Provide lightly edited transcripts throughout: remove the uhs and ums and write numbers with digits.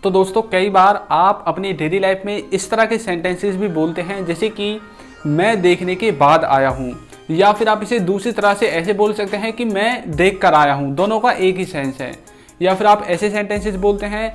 तो दोस्तों कई बार आप अपनी डेली लाइफ में इस तरह के सेंटेंसेस भी बोलते हैं, जैसे कि मैं देखने के बाद आया हूँ, या फिर आप इसे दूसरी तरह से ऐसे बोल सकते हैं कि मैं देख कर आया हूँ। दोनों का एक ही सेंस है। या फिर आप ऐसे सेंटेंसेस बोलते हैं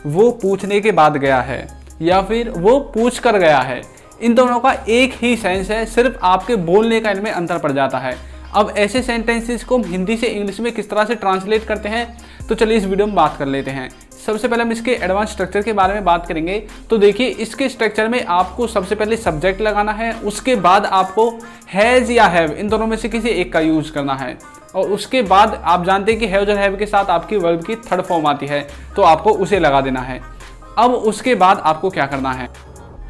वो पूछने के बाद गया है, या फिर वो पूछ कर गया है। इन दोनों का एक ही सेंस है, सिर्फ आपके बोलने का इनमें अंतर पड़ जाता है। अब ऐसे सेंटेंसेस को हम हिंदी से इंग्लिश में किस तरह से ट्रांसलेट करते हैं, तो चलिए इस वीडियो में बात कर लेते हैं। सबसे पहले हम इसके एडवांस स्ट्रक्चर के बारे में बात करेंगे। तो देखिए, इसके स्ट्रक्चर में आपको सबसे पहले सब्जेक्ट लगाना है, उसके बाद आपको हैज़ या हैव, इन दोनों में से किसी एक का यूज करना है, और उसके बाद आप जानते हैं कि हैव और हैव के साथ आपकी वर्ब की थर्ड फॉर्म आती है, तो आपको उसे लगा देना है। अब उसके बाद आपको क्या करना है,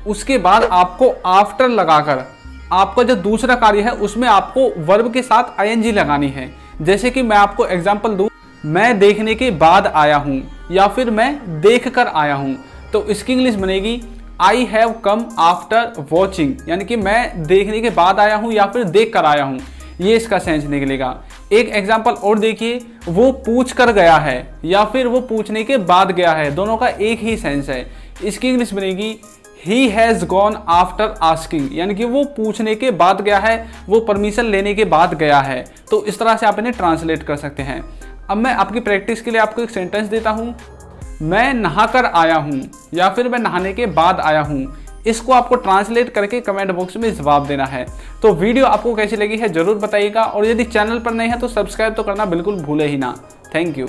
उसके बाद आपको आफ्टर लगाकर आपका जो दूसरा कार्य है उसमें आपको वर्ब के साथ आईएनजी लगानी है। जैसे कि मैं आपको एग्जांपल दूं, मैं देखने के बाद आया हूं, या फिर मैं देख कर आया हूं, तो इसकी इंग्लिश बनेगी I have come after watching, यानी कि मैं देखने के बाद आया हूं या फिर देख कर आया हूं। ये इसका सेंस निकलेगा। एक एग्जाम्पल और देखिए, वो पूछ कर गया है या फिर वो पूछने के बाद गया है, दोनों का एक ही सेंस है। इसकी इंग्लिश बनेगी He has gone after asking, यानी कि वो पूछने के बाद गया है, वो परमिशन लेने के बाद गया है। तो इस तरह से आप इन्हें ट्रांसलेट कर सकते हैं। अब मैं आपकी प्रैक्टिस के लिए आपको एक सेंटेंस देता हूँ, मैं नहा कर आया हूँ या फिर मैं नहाने के बाद आया हूँ। इसको आपको ट्रांसलेट करके कमेंट बॉक्स में जवाब देना है। तो वीडियो आपको कैसी लगी है जरूर बताइएगा, और यदि चैनल पर नए हैं तो सब्सक्राइब तो करना बिल्कुल भूले ही ना। Thank you.